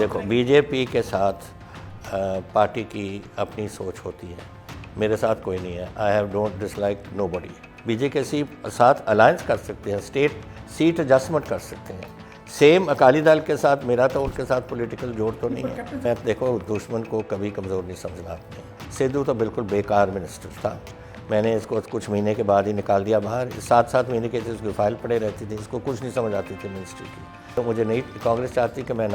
देखो बीजेपी के साथ पार्टी की अपनी सोच होती है, मेरे साथ कोई नहीं है। I have don't dislike nobody. BJP के साथ अलायंस कर सकते हैं, स्टेट सीट एडजस्टमेंट कर सकते हैं। सेम अकाली दल के साथ मेरा तो उनके साथ पॉलिटिकल जोड़ तो नहीं है। मैं देखो दुश्मन को कभी कमज़ोर नहीं समझना आपने। सिद्धू तो बिल्कुल बेकार मिनिस्टर था, मैंने इसको कुछ महीने के बाद ही निकाल दिया बाहर। 7-7 महीने के थे उसकी फाइल पड़े रहती थी, इसको कुछ नहीं समझ आती थी मिनिस्ट्री की। तो मुझे नहीं, कांग्रेस चाहती कि मैं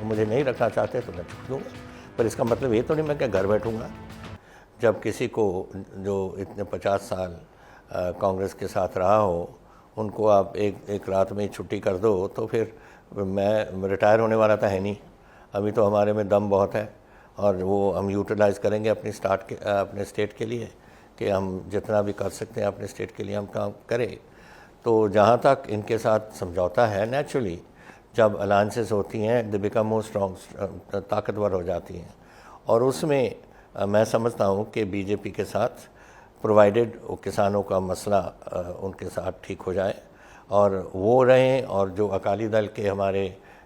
मुझे नहीं रखना चाहते तो मैं छोड़ दूँगा, पर इसका मतलब ये तो नहीं मैं क्या घर बैठूँगा। जब किसी को जो इतने 50 साल कांग्रेस के साथ रहा हो, उनको आप एक रात में ही छुट्टी कर दो तो फिर मैं रिटायर होने वाला तो है नहीं। अभी तो हमारे में दम बहुत है और वो हम यूटिलाइज़ करेंगे अपने स्टेट के लिए कि हम जितना भी कर सकते हैं अपने स्टेट के लिए हम काम करें। तो जहाँ तक इनके साथ समझौता है, नेचुरली जब अलायंसेस होती हैं दे बिकम मोर स्ट्रॉन्ग, ताकतवर हो जाती हैं। और उसमें मैं समझता हूँ कि बीजेपी के साथ प्रोवाइडेड किसानों का मसला उनके साथ ठीक हो जाए और वो रहें, और जो अकाली दल के हमारे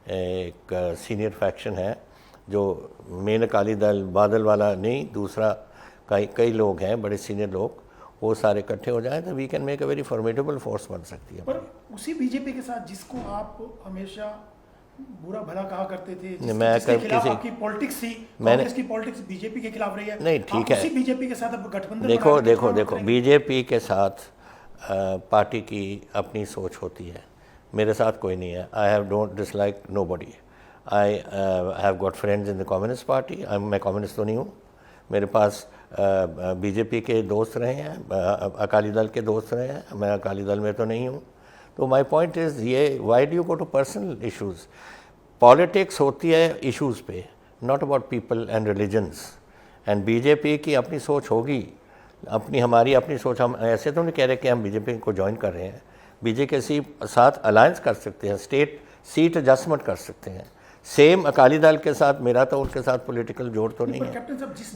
एक सीनियर फैक्शन है, जो मेन अकाली दल बादल वाला नहीं, दूसरा कई लोग हैं बड़े सीनियर लोग, वो सारे इकट्ठे हो जाएं तो we can make a very formidable force बन सकती है। पर उसी बीजेपी के साथ जिसको आप हमेशा बुरा भला कहा करते थे, मैं जिसके कब खिलाफ किसी आपकी पॉलिटिक्स थी, कांग्रेस की पॉलिटिक्स बीजेपी के खिलाफ रही है। नहीं, ठीक है, उसी बीजेपी के साथ अब गठबंधन देखो बीजेपी के साथ पार्टी की अपनी सोच होती है, मेरे साथ कोई नहीं है। I have don't dislike nobody. I have got friends in the communist party. मैं कम्युनिस्ट तो नहीं हूँ, मेरे पास बीजेपी के दोस्त रहे हैं, अकाली दल के दोस्त रहे हैं, मैं अकाली दल में तो नहीं हूँ। तो माई पॉइंट इज़ ये, why do you go to personal issues. Politics होती है इशूज़ पे, not about people and religions. And BJP की अपनी सोच होगी, हमारी अपनी सोच। हम ऐसे तो नहीं कह रहे कि हम बीजेपी को ज्वाइन कर रहे हैं। बीजेपी के साथ अलायंस कर सकते हैं, स्टेट सीट एडजस्टमेंट कर सकते हैं। सेम अकाली दल के साथ मेरा तो उनके साथ पॉलिटिकल जोड़ तो नहीं है,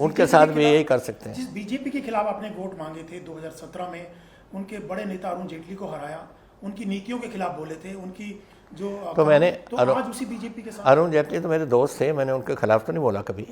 उनके साथ भी यही कर सकते हैं। जिस बीजेपी के खिलाफ आपने वोट मांगे थे 2017 में, उनके बड़े नेता अरुण जेटली को हराया, उनकी नीतियों के खिलाफ बोले थे, उनकी जो तो मैंने आज उसी बीजेपी के साथ। अरुण जेटली तो मेरे दोस्त थे, मैंने उनके खिलाफ तो नहीं बोला कभी।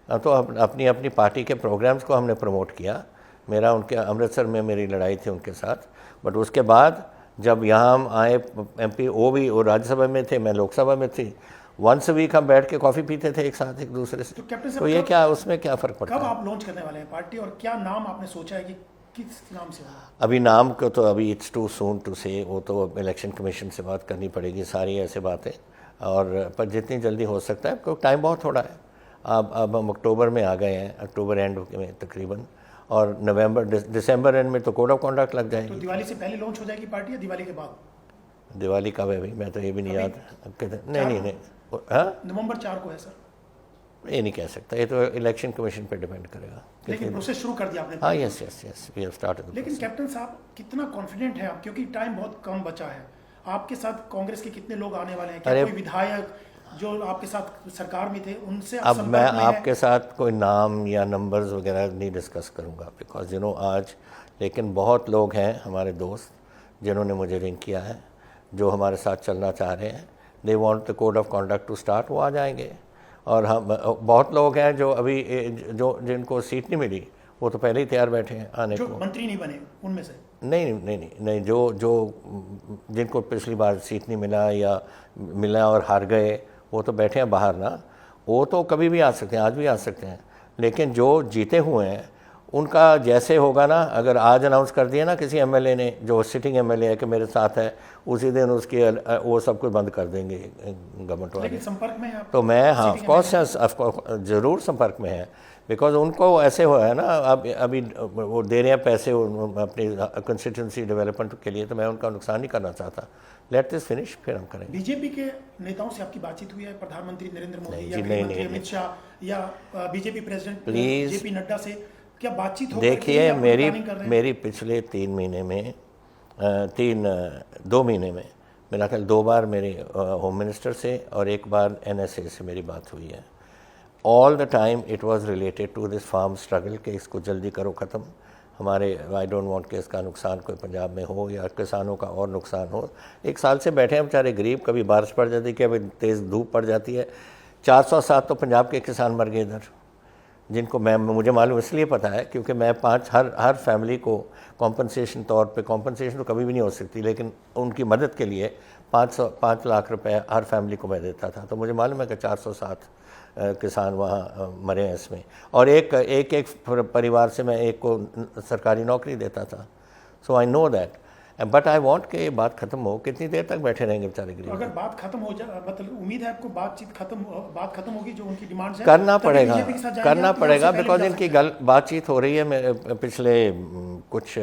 तो अपनी पार्टी के प्रोग्राम्स को हमने प्रमोट किया। मेरा उनके अमृतसर में मेरी लड़ाई थी उनके साथ, बट उसके बाद जब यहाँ हम आए MP वो भी, वो राज्यसभा में थे, मैं लोकसभा में थी, वंस वीक हम बैठ के कॉफ़ी पीते थे एक साथ एक दूसरे से। तो ये क्या, उसमें क्या फ़र्क पड़ता है। कब आप लॉन्च करने वाले हैं पार्टी, और क्या नाम आपने सोचा है कि किस नाम से? अभी नाम को तो अभी इट्स टू सून टू से, वो तो इलेक्शन कमीशन से बात करनी पड़ेगी, सारी ऐसे बातें। और पर जितनी जल्दी हो सकता है, क्योंकि टाइम बहुत थोड़ा है। अब हम अक्टूबर में आ गए हैं, अक्टूबर एंड में तकरीबन, और नवंबर दिसंबर एंड में तो कोड ऑफ कॉन्डक्ट लग जाएगी। तो दिवाली से पहले लॉन्च हो जाएगी पार्टी या दिवाली के बाद? दिवाली कब है भाई, मैं तो ये भी नहीं याद। नहीं, हाँ नवंबर 4 को है सर। ये नहीं कह सकता, ये तो इलेक्शन कमीशन पे डिपेंड करेगा। लेकिन प्रोसेस शुरू कर दिया आपने? हाँ, यस वी हैव स्टार्टेड। लेकिन कैप्टन साहब कितना कॉन्फिडेंट है आप, क्योंकि टाइम बहुत कम बचा है। आपके साथ कांग्रेस के कितने लोग आने वाले हैं? क्या कोई विधायक जो आपके साथ सरकार में थे उनसे अब मैं आपके साथ कोई नाम या नंबर्स वगैरह नहीं डिस्कस करूंगा, बिकॉज आज लेकिन बहुत लोग हैं हमारे दोस्त जिन्होंने मुझे रिंग किया है, जो हमारे साथ चलना चाह रहे हैं। They want the code of conduct to start, वो आ जाएंगे। और हम बहुत लोग हैं जो अभी जिनको सीट नहीं मिली, वो तो पहले ही तैयार बैठे हैं आने को। मंत्री नहीं बने उनमें से? नहीं, जो जिनको पिछली बार सीट नहीं मिला और हार गए, वो तो बैठे हैं बाहर ना। वो तो कभी भी आ सकते हैं, आज भी आ सकते हैं। लेकिन जो जीते हुए हैं उनका जैसे होगा ना, अगर आज अनाउंस कर दिया ना किसी MLA ने, जो सिटिंग MLA है कि मेरे साथ है, उसी दिन उसकी वो सब कुछ बंद कर देंगे गवर्नमेंट वाले। लेकिन संपर्क में है आप? तो मैं, हाँ ऑफकोर्स ज़रूर संपर्क में है, बिकॉज उनको ऐसे हुआ है ना, अभी वो दे रहे हैं पैसे अपनी कंस्टिट्यूंसी डेवलपमेंट के लिए, तो मैं उनका नुकसान नहीं करना चाहता। लेट दिस फिनिश, फिर हम करेंगे। बीजेपी के नेताओं से आपकी बातचीत हुई है? प्रधानमंत्री नरेंद्र मोदी या नहीं, अमित शाह या BJP president please JP Nadda से क्या बातचीत हो? देखिए, मेरी पिछले 3 महीने में 2 महीने में मेरा ख्याल 2 बार मेरे होम मिनिस्टर से और 1 बार NSA से मेरी बात हुई है। All the time it was related to this farm struggle, कि इसको जल्दी करो ख़त्म। हमारे आई डोंट वांट कि इसका नुकसान कोई पंजाब में हो या किसानों का और नुकसान हो। एक साल से बैठे हैं बेचारे गरीब, कभी बारिश पड़ जाती है, कभी तेज़ धूप पड़ जाती है। 407 तो पंजाब के किसान मर गए इधर, जिनको मुझे मालूम इसलिए पता है क्योंकि मैं हर फैमिली को कॉम्पनसेशन तौर पे, कॉम्पनसेशन तो कभी भी नहीं हो सकती लेकिन उनकी मदद के लिए 5 लाख रुपए हर फैमिली को मैं देता था। तो मुझे मालूम है कि 407 किसान वहाँ मरे हैं इसमें, और एक परिवार से मैं एक को सरकारी नौकरी देता था। So I know that, but I want कि ये बात खत्म हो। कितनी देर तक बैठे रहेंगे बेचारे गरीब? अगर बात खत्म हो जाए, मतलब उम्मीद है आपको बात खत्म होगी, जो उनकी डिमांड्स हैं करना तभी पड़ेगा, बीजेपी के साथ जाएंगे करना आप, या पड़ेगा, उससे पहले बिकॉज जा इनकी सकते हैं? बातचीत हो रही है मेरे पिछले कुछ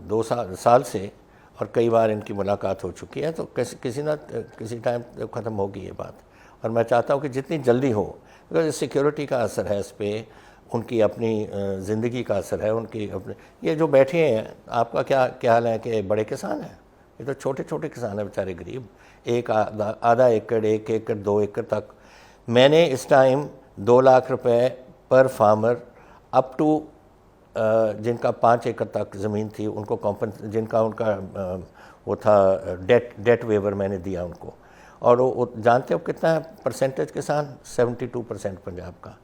2 साल से, और कई बार इनकी मुलाकात हो चुकी है। तो किसी टाइम ख़त्म होगी ये बात, और मैं चाहता हूँ कि जितनी जल्दी हो, बिकॉज सिक्योरिटी का असर है इस पर, उनकी अपनी ज़िंदगी का असर है, उनकी अपने। ये जो बैठे हैं, आपका क्या हाल है कि बड़े किसान हैं? ये तो छोटे छोटे किसान हैं बेचारे गरीब, एक आधा एकड़, 1 एकड़, 2 एकड़ तक। मैंने इस टाइम 2 लाख रुपए पर फार्मर अप टू जिनका 5 एकड़ तक ज़मीन थी उनको जिनका उनका वो था डेट वेवर मैंने दिया उनको। और वो जानते हो कितना है परसेंटेज किसान? 72% पंजाब का।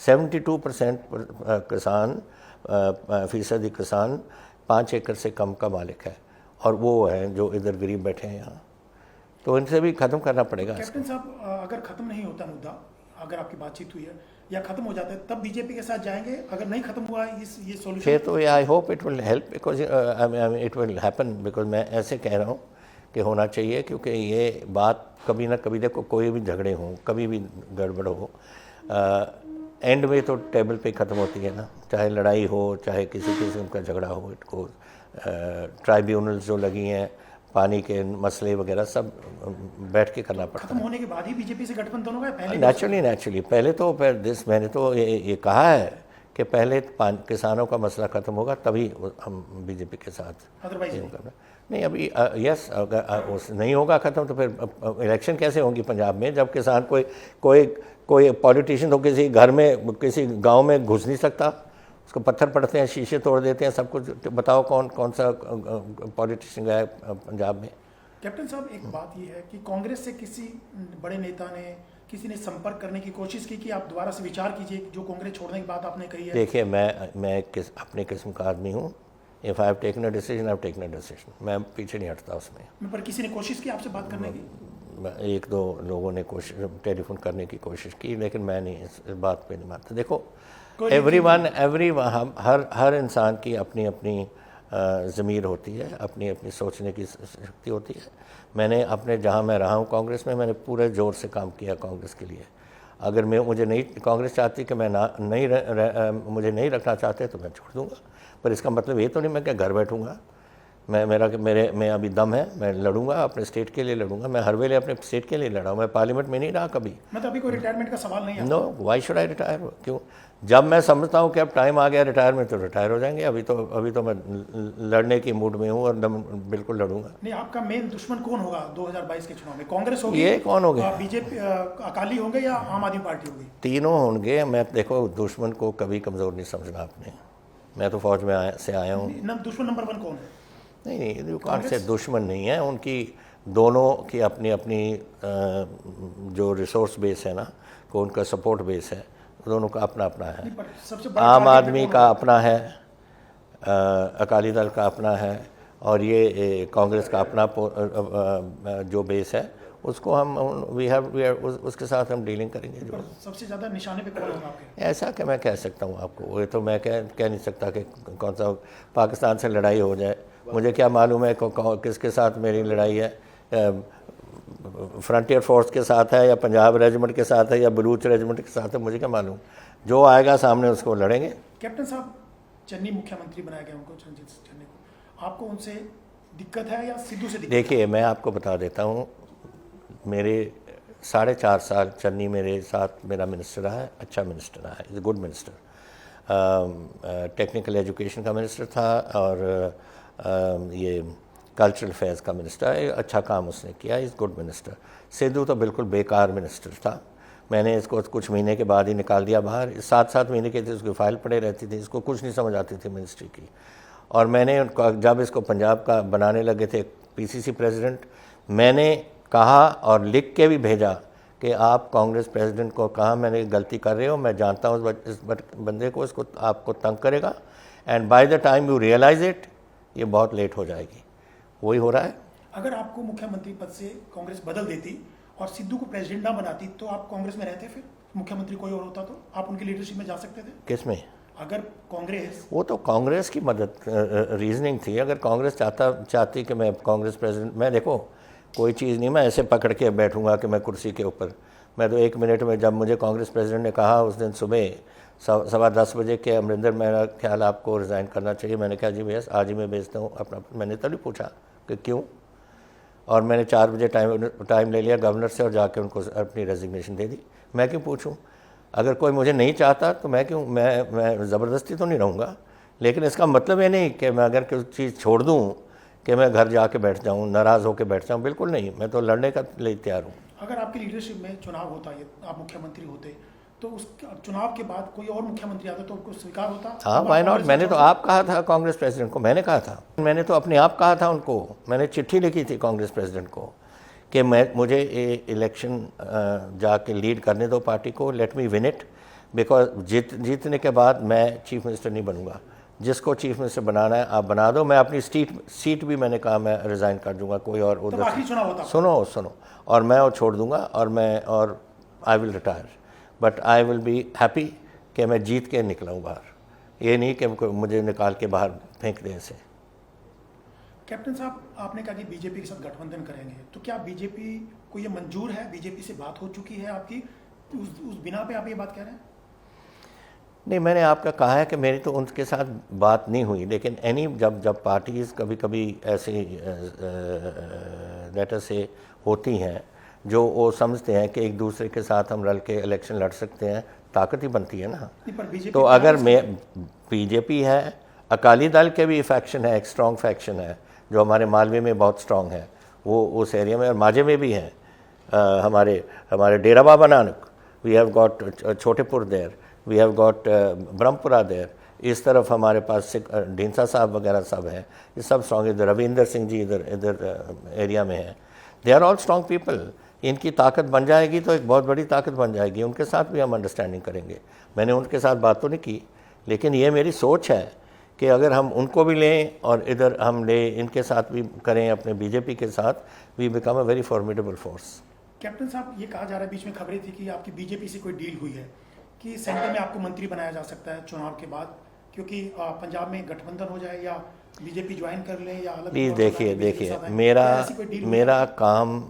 72% किसान, फीसदी किसान 5 एकड़ से कम का मालिक है, और वो हैं जो इधर गरीब बैठे हैं यहाँ। तो इनसे भी ख़त्म करना पड़ेगा। कैप्टन साहब, अगर खत्म नहीं होता मुद्दा, अगर आपकी बातचीत हुई है या खत्म हो जाता है, तब बीजेपी के साथ जाएंगे? अगर नहीं खत्म हुआ ये सॉल्यूशन, फिर तो I hope it will help, because it will happen, because मैं ऐसे कह रहा हूँ कि होना चाहिए, क्योंकि ये बात कभी ना कभी, देखो कोई भी झगड़े हों, कभी भी गड़बड़ हो, एंड में तो टेबल पे ख़त्म होती है ना, चाहे लड़ाई हो, चाहे किसी किस्म का झगड़ा हो। इनको ट्राइब्यूनल्स जो लगी हैं, पानी के मसले वगैरह सब बैठ के करना पड़ता खत्म होने के बाद ही बीजेपी से गठबंधन होगा, पहले? नेचुरली पहले तो मैंने तो ये कहा है कि पहले किसानों का मसला ख़त्म होगा, तभी हम बीजेपी के साथ अदरवाइज नहीं। अभी यस, अगर नहीं होगा ख़त्म तो फिर इलेक्शन कैसे होंगी पंजाब में, जब किसान कोई पॉलिटिशियन तो किसी घर में, किसी गांव में घुस नहीं सकता, उसको पत्थर पड़ते हैं, शीशे तोड़ देते हैं, सब कुछ। बताओ कौन सा पॉलिटिशियन गया है पंजाब में? कैप्टन साहब, एक बात ये है कि कांग्रेस से किसी बड़े नेता ने, किसी ने संपर्क करने की कोशिश की कि आप दोबारा से विचार कीजिए जो कांग्रेस छोड़ने की बात आपने कही है? देखिए, मैं अपने किस्म का आदमी हूँ। If I have taken a decision, I have taken a decision, मैं पीछे नहीं हटता उसमें। पर किसी ने कोशिश की आपसे बात करने की? 1-2 लोगों ने टेलीफोन करने की कोशिश की, लेकिन मैं नहीं इस बात पे नहीं मानता। देखो, हर इंसान की अपनी अपनी ज़मीर होती है, अपनी अपनी सोचने की शक्ति होती है। मैंने अपने, जहाँ मैं रहा हूँ कांग्रेस में, मैंने पूरे ज़ोर से काम किया कांग्रेस के लिए। अगर मुझे नहीं, कांग्रेस चाहती कि मैं मुझे नहीं रखना चाहते तो मैं छोड़ दूँगा, पर इसका मतलब ये तो नहीं मैं क्या घर बैठूँगा। मैं अभी दम है, मैं लड़ूंगा, अपने स्टेट के लिए लड़ूंगा। मैं हर वेले अपने स्टेट के लिए लड़ा हूँ, मैं पार्लियामेंट में नहीं रहा कभी। मतलब अभी कोई रिटायरमेंट का सवाल नहीं है? No, why should I retire? क्यों? जब मैं समझता हूँ कि अब टाइम आ गया रिटायरमेंट, तो रिटायर हो जाएंगे। अभी तो मैं लड़ने की मूड में हूँ और बिल्कुल लड़ूंगा। नहीं, आपका मेन दुश्मन कौन होगा 2022 के चुनाव में? कांग्रेस होगी? ये कौन होगा? बीजेपी, अकाली होंगे या आम आदमी पार्टी होगी? तीनों होंगे। मैं, देखो, दुश्मन को कभी कमज़ोर नहीं समझना आपने। मैं तो फौज में से आया हूँ। दुश्मन नंबर 1 कौन है? नहीं, कांग्रेस से दुश्मन नहीं है। उनकी दोनों की अपनी अपनी जो रिसोर्स बेस है ना, को उनका सपोर्ट बेस है, दोनों का अपना अपना है। आम आदमी का अपना है, अकाली दल का अपना है, और ये कांग्रेस का अपना जो बेस है, उसको हम उसके साथ हम डीलिंग करेंगे। जो सबसे ज़्यादा निशाने पे कौन होगा आपके? ऐसा कि मैं कह सकता हूँ आपको, ये तो मैं कह नहीं सकता कि कौन सा पाकिस्तान से लड़ाई हो जाए। मुझे क्या मालूम है किसके साथ मेरी लड़ाई है, फ्रंटियर फोर्स के साथ है या पंजाब रेजिमेंट के साथ है या बलूच रेजिमेंट के साथ है, मुझे क्या मालूम। जो आएगा सामने उसको लड़ेंगे। कैप्टन साहब, चन्नी मुख्यमंत्री बनाया गया उनको, रणजीत चन्नी को, आपको उनसे दिक्कत है या सिद्धू से दिक्कत? देखिए, मैं आपको बता देता हूँ, मेरे 4.5 साल चन्नी मेरे साथ मेरा मिनिस्टर रहा है, अच्छा मिनिस्टर रहा है, is good minister. Technical education का मिनिस्टर था और ये कल्चरल अफेयर्स का मिनिस्टर है। अच्छा काम उसने किया, इज़ गुड मिनिस्टर। सिद्धू तो बिल्कुल बेकार मिनिस्टर था, मैंने इसको कुछ महीने के बाद ही निकाल दिया बाहर। 7-7 महीने के थे, उसकी फाइल पड़े रहती थी, इसको कुछ नहीं समझ आती थी मिनिस्ट्री की। और मैंने जब इसको पंजाब का बनाने लगे थे पीसीसी प्रेसिडेंट, मैंने कहा और लिख के भी भेजा कि आप कांग्रेस प्रेसिडेंट को कहा मैंने गलती कर रहे हो, मैं जानता हूँ इस बंदे को, इसको आपको तंग करेगा, and by the time you realise it ये बहुत लेट हो जाएगी। वही हो रहा है। अगर आपको मुख्यमंत्री पद से कांग्रेस बदल देती और सिद्धू को प्रेसिडेंट ना बनाती तो आप कांग्रेस में रहते? फिर मुख्यमंत्री कोई और होता तो आप उनकी लीडरशिप में जा सकते थे? किस में? अगर कांग्रेस, वो तो कांग्रेस की मदद रीजनिंग थी। अगर कांग्रेस चाहती कि मैं कांग्रेस प्रेसिडेंट, मैं देखो कोई चीज़ नहीं मैं ऐसे पकड़ के बैठूंगा कि मैं कुर्सी के ऊपर, मैं तो 1 मिनट में, जब मुझे कांग्रेस प्रेसिडेंट ने कहा उस दिन सुबह 10:15 कि अमरिंदर मेरा ख्याल आपको रिज़ाइन करना चाहिए, मैंने कहा जी भैया आज ही मैं भेजता हूँ अपना। मैंने तभी पूछा कि क्यों, और मैंने 4 बजे टाइम ले लिया गवर्नर से और जाके उनको अपनी रेजिग्नेशन दे दी। मैं क्यों पूछूं? अगर कोई मुझे नहीं चाहता तो मैं क्यों, मैं ज़बरदस्ती तो नहीं रहूँगा। लेकिन इसका मतलब ये नहीं कि मैं अगर कोई चीज़ छोड़ दूँ कि मैं घर जाके बैठ जाऊँ, नाराज़ होकर बैठ जाऊँ, बिल्कुल नहीं। मैं तो लड़ने का लिए तैयार हूँ। अगर आपकी लीडरशिप में चुनाव होता है, आप मुख्यमंत्री होते, तो उस चुनाव के बाद कोई और मुख्यमंत्री आता तो उनको स्वीकार होता? हाँ, व्हाई नॉट। मैंने तो आप कहा था कांग्रेस प्रेसिडेंट को, मैंने कहा था, मैंने तो अपने आप कहा था उनको, मैंने चिट्ठी लिखी थी कांग्रेस प्रेसिडेंट को कि मुझे इलेक्शन जाके लीड करने दो पार्टी को, let me win it, because जीतने के बाद मैं चीफ मिनिस्टर नहीं बनूंगा। जिसको चीफ मिनिस्टर बनाना है आप बना दो, मैं अपनी सीट भी मैंने कहा मैं रिज़ाइन कर दूंगा, कोई और उधर आखिरी चुनाव होता। सुनो, और मैं वो छोड़ दूंगा और I will retire, but I will be happy कि मैं जीत के निकला हूँ बाहर। ये नहीं कि मुझे निकाल के बाहर फेंक दें ऐसे। कैप्टन साहब, आपने कहा कि बीजेपी के साथ गठबंधन करेंगे, तो क्या बीजेपी को ये मंजूर है? बीजेपी से बात हो चुकी है आपकी? उस बिना पे आप ये बात कह रहे हैं? नहीं, मैंने आपका कहा है कि मेरी तो उनके साथ बात नहीं हुई, लेकिन जब पार्टीज़ कभी कभी ऐसे लेटर से होती हैं जो वो समझते हैं कि एक दूसरे के साथ हम रल के इलेक्शन लड़ सकते हैं, ताकत ही बनती है ना। तो अगर मैं बीजेपी है, अकाली दल के भी फैक्शन है, एक स्ट्रॉन्ग फैक्शन है जो हमारे मालवे में बहुत स्ट्रॉन्ग है, वो उस एरिया में, और माझे में भी है। हमारे Dera Baba Nanak, we have got Chhotepur there, we have got Brahmpura there, इस तरफ हमारे पास ढींसा साहब वगैरह सब है, ये सब स्ट्रॉन्ग। इधर रविंदर सिंह जी इधर एरिया में है। They are all strong people. इनकी ताकत बन जाएगी तो एक बहुत बड़ी ताकत बन जाएगी। उनके साथ भी हम अंडरस्टैंडिंग करेंगे। मैंने उनके साथ बात तो नहीं की, लेकिन ये मेरी सोच है कि अगर हम उनको भी लें और इधर हम इनके साथ भी करें, अपने बीजेपी के साथ, we become a very formidable force. Captain साहब, ये कहा जा रहा है, बीच में खबरें थी कि आपकी बीजेपी से कोई डील हुई है कि सेंटर में आपको मंत्री बनाया जा सकता है चुनाव के बाद, क्योंकि पंजाब में गठबंधन हो जाए या बीजेपी ज्वाइन कर ले या अलग। प्लीज़ देखिए, मेरा काम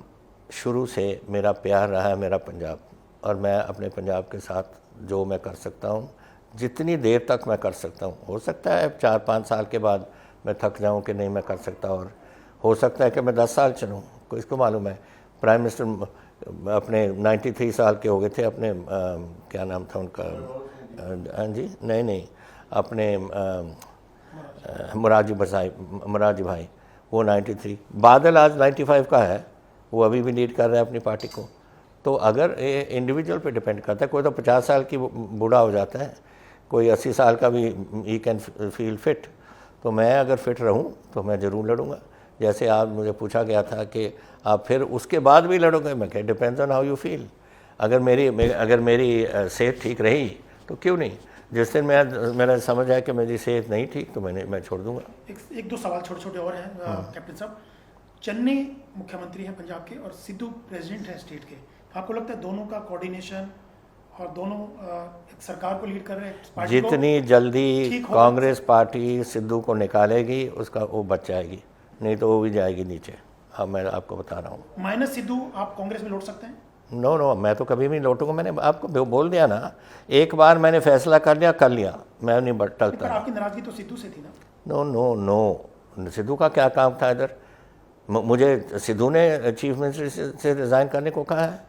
शुरू से मेरा प्यार रहा है मेरा पंजाब, और मैं अपने पंजाब के साथ जो मैं कर सकता हूँ, जितनी देर तक मैं कर सकता हूँ। हो सकता है 4-5 साल के बाद मैं थक जाऊँ कि नहीं मैं कर सकता, और हो सकता है कि मैं 10 साल चलूँ, किसको मालूम है। प्राइम मिनिस्टर अपने 93 साल के हो गए थे, अपने क्या नाम था उनका, हाँ जी, नहीं, अपने मुरारजी भाई, वो 93, बादल आज 95 का है, वो अभी भी लीड कर रहा है अपनी पार्टी को। तो अगर इंडिविजुअल पे डिपेंड करता है, कोई तो 50 साल की बूढ़ा हो जाता है, कोई 80 साल का भी ही कैन फील फिट। तो मैं अगर फिट रहूं तो मैं ज़रूर लड़ूंगा। जैसे आप मुझे पूछा गया था कि आप फिर उसके बाद भी लड़ोगे, मैं कह depends on how you feel. अगर मेरी सेहत ठीक रही तो क्यों नहीं। जिस दिन मेरा समझ आया कि मेरी सेहत नहीं ठीक तो मैं छोड़ दूंगा। एक दो सवाल छोटे और हैं कैप्टन साहब। चन्नी मुख्यमंत्री हैं पंजाब के और सिद्धू प्रेसिडेंट हैं स्टेट के। आपको लगता है दोनों का कोऑर्डिनेशन और दोनों एक सरकार को लीड कर रहे हैं? जितनी जल्दी कांग्रेस पार्टी सिद्धू को निकालेगी उसका वो बच जाएगी, नहीं तो वो भी जाएगी नीचे। हाँ, मैं आपको बता रहा हूँ। माइनस सिद्धू आप कांग्रेस में लौट सकते हैं? नो, मैं तो कभी भी नहीं लौटूंगा। मैंने आपको बोल दिया ना, एक बार मैंने फैसला कर लिया, मैं नहीं टलता। आपकी नाराजगी तो सिद्धू से थी ना? नो, सिद्धू का क्या काम था इधर? मुझे सिद्धू ने चीफ मिनिस्टर से रिज़ाइन करने को कहा है।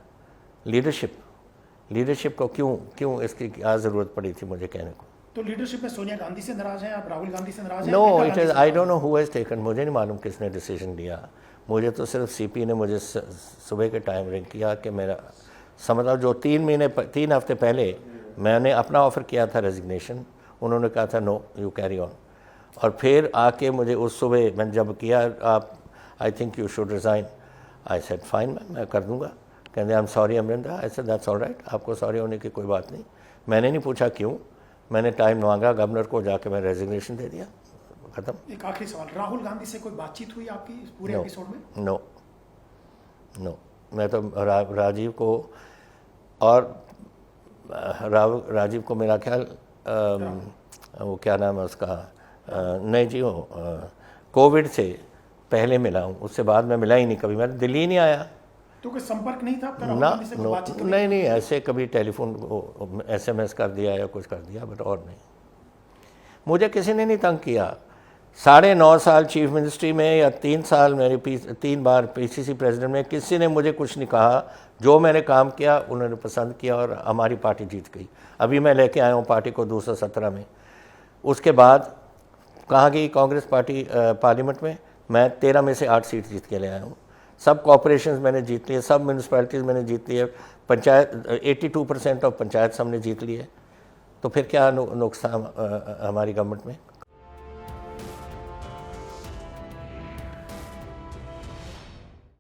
लीडरशिप को क्यों इसकी क्या ज़रूरत पड़ी थी मुझे कहने को? तो लीडरशिप में सोनिया गांधी से नाराज हैं आप, राहुल गांधी से नाराज हैं? No, it is I don't know who has taken, मुझे नहीं मालूम किसने डिसीजन लिया। मुझे तो सिर्फ सीपी ने मुझे सुबह के टाइम रिंग किया कि मेरा समझ जो 3 हफ्ते पहले मैंने अपना ऑफ़र किया था रेजिग्नेशन, उन्होंने कहा था नो यू कैरी ऑन, और फिर आके मुझे उस सुबह मैंने जब किया आप I think you should resign, I said fine मैं कर दूंगा। कहते I am sorry Amarinder, I said that's all right, आपको सॉरी होने की कोई बात नहीं। मैंने नहीं पूछा क्यों, मैंने टाइम मांगा गवर्नर को, जाके मैं रेजिग्नेशन दे दिया, ख़त्म। एक आखिरी सवाल, राहुल गांधी से कोई बातचीत हुई आपकी इस पूरे एपिसोड में? नो नो, मैं तो राजीव को और राजीव को मेरा ख्याल वो क्या नाम है उसका, नहीं जी वो कोविड से पहले मिला हूँ, उससे बाद में मिला ही नहीं कभी, मैं दिल्ली ही नहीं आया। तो कोई संपर्क नहीं था आपका राहुल ना गांधी से? कोई बातचीत नहीं ऐसे कभी टेलीफोन SMS कर दिया या कुछ कर दिया, बट और नहीं। मुझे किसी ने नहीं तंग किया। 9.5 साल चीफ मिनिस्ट्री में या 3 साल मेरी 3 बार PCC प्रेसिडेंट में किसी ने मुझे कुछ नहीं कहा। जो मैंने काम किया उन्होंने पसंद किया और हमारी पार्टी जीत गई। अभी मैं लेके आया हूँ पार्टी को 217 में। उसके बाद कहाँ गई कांग्रेस पार्टी पार्लियामेंट में? मैं 13 में से 8 सीट जीत के ले आया हूँ। सब कॉरपोरेशंस मैंने जीत लिए, सब म्यूनसिपैलिटीज़ मैंने जीत लिए, पंचायत 82% ऑफ पंचायत हमने जीत लिए। तो फिर क्या नुकसान हमारी गवर्नमेंट में?